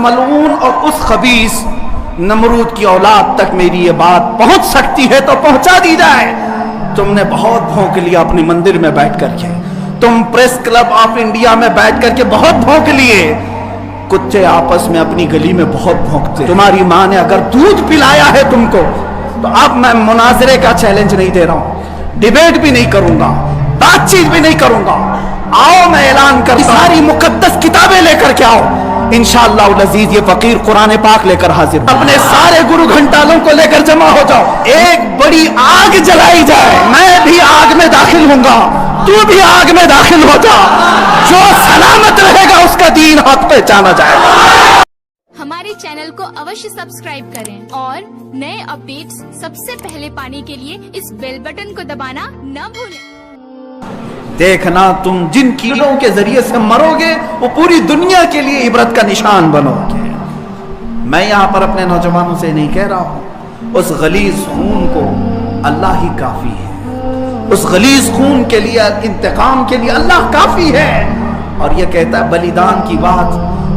मलऊन और उस खबीस नमरूद की औलाद तक मेरी ये बात पहुंच सकती है तो पहुंचा दी जाए। तुमने बहुत भौंक लिया अपने मंदिर में बैठ करके, तुम प्रेस क्लब ऑफ इंडिया में बैठ करके बहुत भौंक लिए। कुत्ते आपस में अपनी गली में बहुत भौंकते। तुम्हारी माँ ने अगर दूध पिलाया है तुमको, तो अब मैं मुनाजरे का चैलेंज नहीं दे रहा हूं, डिबेट भी नहीं करूंगा, बातचीत भी नहीं करूंगा। आओ मैं ऐलान करता हूं, सारी मुकद्दस किताबें लेकर के आओ, इंशाअल्लाह अज़ीज ये फकीर कुरान पाक लेकर हाजिर। अपने सारे गुरु घंटालों को लेकर जमा हो जाओ, एक बड़ी आग जलाई जाए। मैं भी आग में दाखिल होऊंगा, तू भी आग में दाखिल हो जा। जो सलामत रहेगा उसका दीन हक पहचाना जाएगा। हमारे चैनल को अवश्य सब्सक्राइब करें और नए अपडेट्स सबसे पहले पाने के लिए इस बेल बटन को दबाना न भूलें। देखना तुम जिन कीड़ों के जरिए से मरोगे वो पूरी दुनिया के लिए इबरत का निशान बनोगे। मैं यहाँ पर अपने नौजवानों से नहीं कह रहा हूँ, उस गलीज खून को अल्लाह ही काफी है, उस गलीज खून के लिए इंतकाम के लिए अल्लाह काफी है। और ये कहता है बलिदान की बात,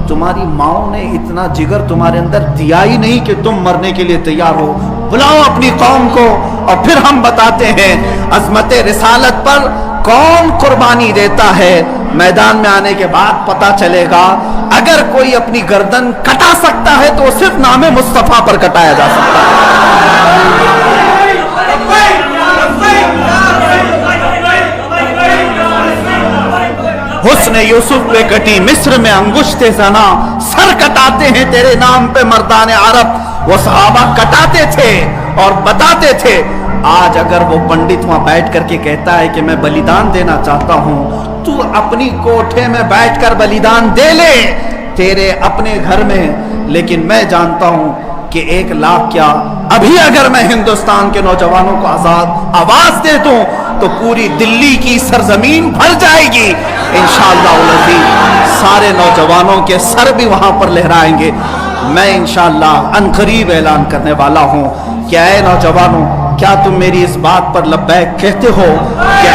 तुम्हारी माओ ने इतना जिगर तुम्हारे अंदर दिया ही नहीं कि तुम मरने के लिए तैयार हो। बुलाओ अपनी कौम को और फिर हम बताते हैं अजमत रिसालत पर कौन कुर्बानी देता है। मैदान में आने के बाद पता चलेगा। अगर कोई अपनी गर्दन कटा सकता है तो सिर्फ नामे मुस्तफा पर कटाया जा सकता है। हुस्न यूसुफ पे कटी मिस्र में अंगुश्ते ज़ना, सर कटाते हैं तेरे नाम पे मर्दाने अरब। वो सहाबा कटाते थे और बताते थे। आज अगर वो पंडित वहां बैठ करके कहता है कि मैं बलिदान देना चाहता हूं, तू अपनी कोठे में बैठकर बलिदान दे ले तेरे अपने घर में। लेकिन मैं जानता हूं कि 1 लाख क्या, अभी अगर मैं हिंदुस्तान के नौजवानों को आजाद आवाज दे दूं तो पूरी दिल्ली की सरजमीन भर जाएगी इंशाअल्लाह। सारे नौजवानों के सर भी वहां पर लहराएंगे। मैं इंशाअल्लाह अनकरीब ऐलान करने वाला हूं। क्या है नौजवानों, क्या तुम मेरी इस बात पर लब्बैक कहते हो कि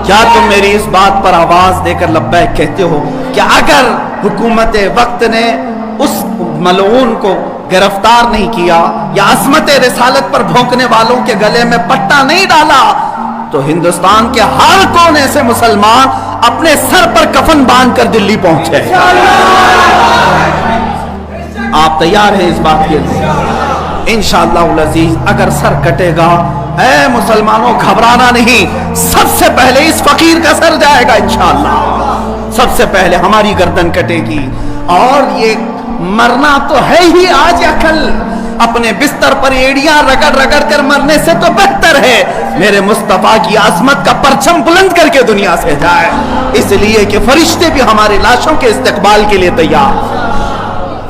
क्या तुम मेरी इस बात पर आवाज देकर लब्बैक कहते हो कि अगर हुकूमत वक्त ने उस मलऊन को गिरफ्तार नहीं किया या अज़मत रिसालत पर भौंकने वालों के गले में पट्टा नहीं डाला तो हिंदुस्तान के हर कोने से मुसलमान अपने सर पर कफन बांधकर दिल्ली पहुंचे। आप तैयार हैं इस बात के लिए? इंशाअल्लाह अज़ीज अगर सर कटेगा, ऐ मुसलमानों घबराना नहीं, सबसे पहले इस फकीर का सर जाएगा इंशाअल्लाह। सबसे पहले हमारी गर्दन कटेगी। और ये मरना तो है ही आज या कल, अपने बिस्तर पर एड़ियां रगड़ रगड़ कर मरने से तो बेहतर है मेरे मुस्तफा की आजमत का परचम बुलंद करके दुनिया से जाए। इसलिए कि फरिश्ते भी हमारी लाशों के इस्तकबाल के लिए तैयार,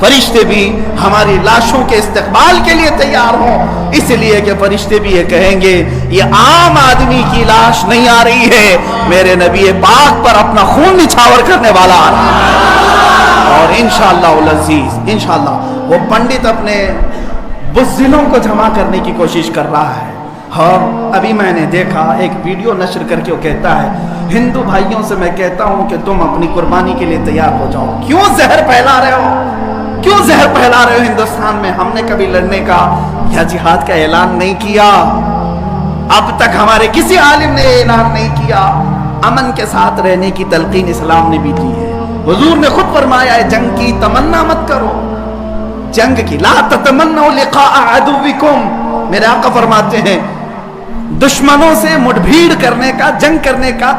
फरिश्ते भी हमारी लाशों के इस्तकबाल के लिए तैयार हों। इसलिए कि फरिश्ते भी ये कहेंगे ये आम आदमी की लाश नहीं आ रही है, मेरे नबी पाक पर अपना खून निछावर करने वाला आ रहा है। और इंशाअल्लाह अज़ीज इंशाअल्लाह वो पंडित अपने बुज़दिलों को जमा करने की कोशिश कर रहा है। हाँ, अभी मैंने देखा एक वीडियो नशर करके वो कहता है हिंदू भाइयों से मैं कहता हूं कि तुम अपनी कुर्बानी के लिए तैयार हो जाओ। क्यों जहर फैला रहे हो, क्यों जहर फैला रहे हो हिंदुस्तान में? हमने कभी लड़ने का या जिहाद का ऐलान नहीं किया, अब तक हमारे किसी आलिम ने ऐलान नहीं किया। अमन के साथ रहने की तलकीन इस्लाम ने भी दी है। हुजूर ने खुद फरमाया है जंग की तमन्ना मत करो, जंग की ला ततमन्नू लिक़ा अदुविकुम। मेरे आका फरमाते हैं दुश्मनों से मुठभेड़ करने का, जंग करने का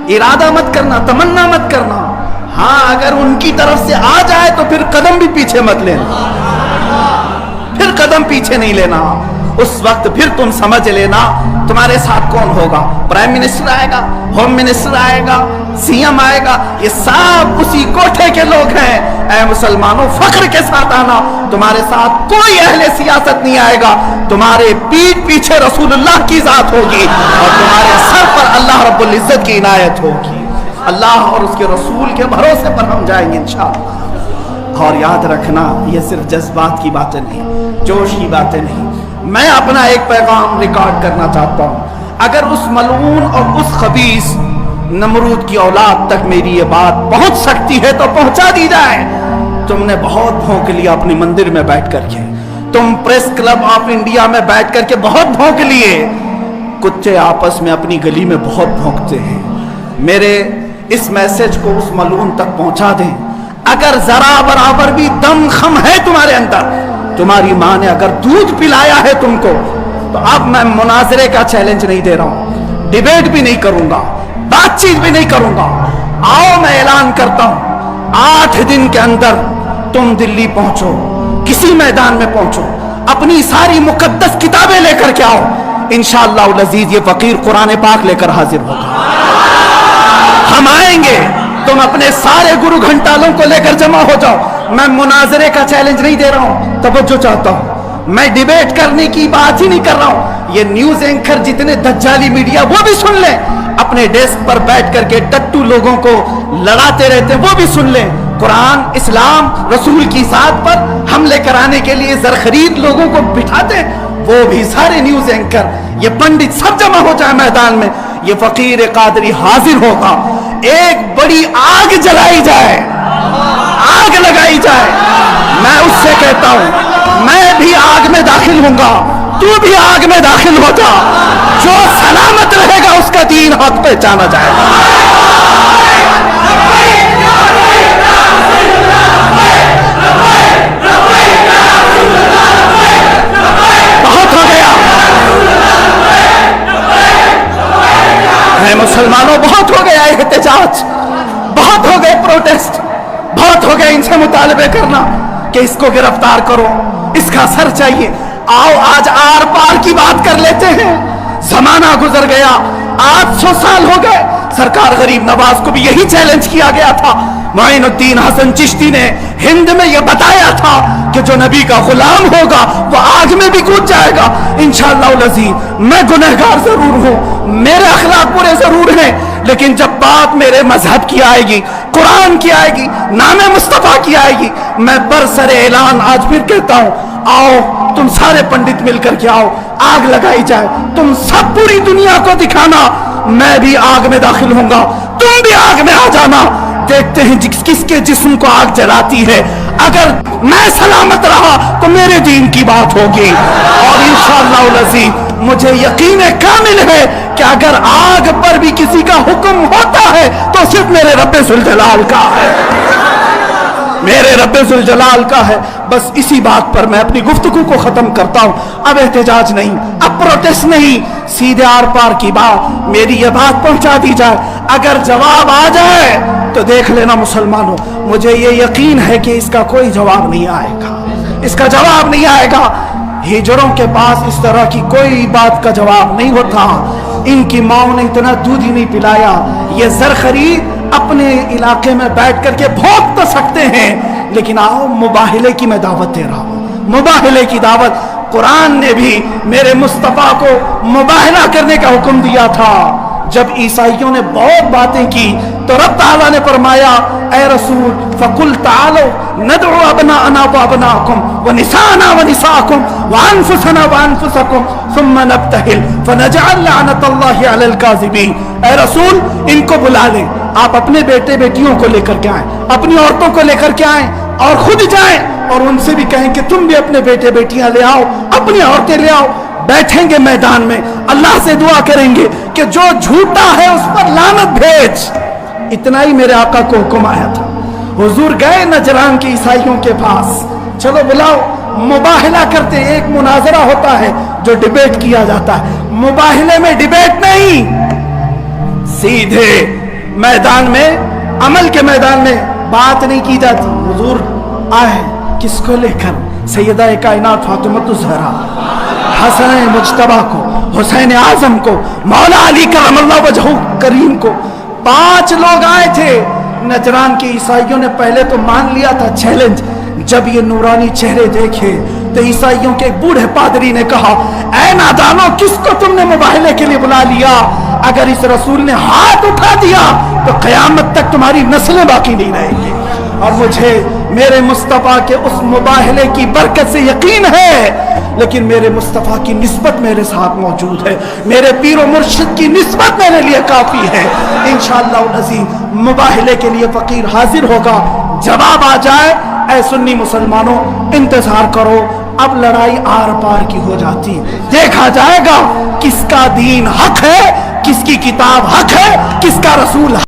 इरादा मत करना, तमन्ना मत करना। हाँ, अगर उनकी तरफ से आ जाए तो फिर कदम भी पीछे मत लेना, फिर कदम पीछे नहीं लेना। उस वक्त फिर तुम समझ लेना तुम्हारे साथ कौन होगा। प्राइम मिनिस्टर आएगा, होम मिनिस्टर आएगा, सीएम आएगा, ये सब उसी कोठे के लोग हैं। ऐ मुसलमानों फख्र के साथ आना, तुम्हारे साथ कोई अहले सियासत नहीं आएगा। तुम्हारे पीठ पीछे रसूलुल्लाह की जात होगी और तुम्हारे सर पर अल्लाह रब्बुल इज्जत की इनायत होगी। अल्लाह और उसके रसूल के भरोसे पर हम जाएंगे इंशाअल्लाह। और याद रखना ये सिर्फ जज्बात की बातें नहीं, जोश की बातें नहीं। मैं अपना एक पैगाम रिकॉर्ड करना चाहता हूं। अगर उस मलऊन और उस खबीस नमरूद की औलाद तक मेरी ये बात पहुंच सकती है तो पहुंचा दी जाए। तुमने बहुत भौंक लिया अपने मंदिर में बैठ करके, तुम प्रेस क्लब ऑफ इंडिया में बैठ करके बहुत भौंक लिए। कुत्ते आपस में अपनी गली में बहुत भौंकते हैं। मेरे इस मैसेज को उस मलून तक पहुंचा दें। अगर जरा बराबर भी दम खम है तुम्हारे अंदर, तुम्हारी मां ने अगर दूध पिलाया है तुमको, तो अब मैं मुनाजरे का चैलेंज नहीं दे रहा हूं, डिबेट भी नहीं करूंगा, बातचीत भी नहीं करूंगा। आओ मैं ऐलान करता हूं, 8 दिन के अंदर तुम दिल्ली पहुंचो, किसी मैदान में पहुंचो, अपनी सारी मुकद्दस किताबें लेकर के आओ। इंशाअल्लाह अज़ीज ये फकीर कुरान पाक लेकर हाजिर होगा। हम आएंगे, तुम अपने सारे गुरु घंटालों को लेकर जमा हो जाओ। मैं मुनाजरे का चैलेंज नहीं दे रहा हूं, तवज्जो चाहता हूं। मैं डिबेट करने की बात ही नहीं कर रहा हूं। ये न्यूज एंकर जितने दज्जाली मीडिया वो भी सुन ले, अपने डेस्क पर बैठ करके टट्टू लोगों को लड़ाते रहते हैं वो भी सुन ले। कुरान, इस्लाम, रसूल की जात पर हमले कराने के लिए जरखरीद लोगों को बिठाते हैं, वो भी सारे न्यूज एंकर, ये पंडित सब जमा हो जाए मैदान में। ये फकीर कादरी हाजिर होगा, एक बड़ी आग जलाई जाए, आग लगाई जाए। मैं उससे कहता हूं, मैं भी आग में दाखिल होऊंगा, तू भी आग में दाखिल हो जा। जो सलामत रहेगा उसका दीन हक पहचाना जाएगा। बहुत हो गया है मुसलमानों, बहुत हो गया एहतजाज, बहुत हो गए प्रोटेस्ट, बहुत हो गए इनसे मुतालबे करना कि इसको गिरफ्तार करो, इसका सर चाहिए। आओ आज आर पार की बात कर लेते हैं। जमाना गुजर गया, 800 साल हो गए। सरकार गरीब नवाज को भी यही चैलेंज किया गया था। मोइनुद्दीन हसन चिश्ती ने हिंद में यह बताया था कि जो नबी का गुलाम होगा वो आग में भी कूद जाएगा। इंशाअल्लाह अज़ीज़ मैं गुनहगार जरूर हूं, मेरे अखलाक बुरे जरूर हैं, लेकिन जब बात मेरे मजहब की आएगी, कुरान की आएगी, नामे मुस्तफा की आएगी, मैं बरसरे ऐलान आज फिर कहता हूं, आओ तुम सारे पंडित मिलकर के आओ, आग लगाई जाए। तुम सब पूरी दुनिया को दिखाना, मैं भी आग में दाखिल होऊंगा, तुम भी आग में आ जाना। देखते हैं किसके जिस्म को आग जलाती है। अगर मैं सलामत रहा तो मेरे दीन की बात होगी, और इंशाअल्लाह अज़ीज़ मुझे यकीन कामिल है कि अगर आग पर भी किसी का हुक्म होता है तो सिर्फ मेरे रब्बे जुल जलाल का है, मेरे रब्बे जुल जलाल का है। बस इसी बात पर मैं अपनी गुफ्तगू को खत्म करता हूं। अब एहतजाज नहीं, अब प्रोटेस्ट नहीं, सीधे आर पार की बात, मेरी ये बात पहुंचा दी जाए। अगर जवाब आ जाए तो देख लेना मुसलमानों, मुझे ये यकीन है कि इसका कोई जवाब नहीं आएगा, इसका जवाब नहीं आएगा। हिजड़ों के पास इस तरह की कोई बात का जवाब नहीं होता। इनकी माओ ने इतना दूध ही नहीं पिलाया। ये जरखरी अपने इलाके में बैठ करके भोंक तो सकते हैं, लेकिन आओ मुबाहिले की मैं दावत दे रहा हूं, मुबाहिले की दावत। कुरान ने भी मेरे मुस्तफा को मुबाहिला करने का हुक्म दिया था। जब ईसाइयों ने बहुत बातें की तो रब ताला ने फरमाया, ऐ रसूल फकुल तालो नदउ अबनाअना व अबनाकुम व निसाना व निसाकुम व अनफुसना व अनफुसकुम सुम्मा नब्तहिल फनजअल लअनतल्लाहि अलल काज़िबीन। ऐ रसूल इनको बुला लें, आप अपने बेटे बेटियों को लेकर के आए, अपनी औरतों को लेकर के आए और खुद जाएं और उनसे भी कहें कि तुम भी अपने बेटे बेटियां ले आओ, अपनी औरतें ले आओ। बैठेंगे मैदान में, अल्लाह से दुआ करेंगे कि जो झूठा है उस पर लानत भेज। इतना ही मेरे आका को हुक्म आया था। हुजूर गए नजरान के ईसाइयों के पास, चलो बुलाओ, मुबाहिला करते। एक मुनाजरा होता है जो डिबेट किया जाता है, मुबाहिले में डिबेट नहीं, सीधे मैदान में, अमल के मैदान में बात नहीं की जाती। हुजूर आए किसको लेकर? सैयदा कायनात फातिमा ज़हरा, हसन मुज्तबा को, हुसैन आजम को, मौला अली करमल्लाहु वजहू करीम को। 5 लोग आए थे। नजरान के ईसाइयों ने पहले तो मान लिया था चैलेंज। जब ये नूरानी चेहरे देखे तो ईसाइयों के एक बूढ़े पादरी ने कहा, ऐ नादानो, किसको तुमने मुबाहिले के लिए बुला लिया? अगर इस रसूल ने हाथ उठा दिया तो कयामत तक तुम्हारी नस्लें बाकी नहीं रहेंगी। और मुझे मेरे मुस्तफा के उस मुबाहिले की बरकत से यकीन है, لیکن میرے مصطفیٰ کی نسبت میرے ساتھ موجود ہے، میرے پیر و مرشد کی نسبت میرے لیے کافی ہے۔ انشاءاللہ العزیز مباہلے کے لیے فقیر حاضر ہوگا، جواب آ جائے اے سنی مسلمانوں انتظار کرو، اب لڑائی آر پار کی ہو جاتی، دیکھا جائے گا کس کا دین حق ہے، کس کی کتاب حق ہے، کس کا رسول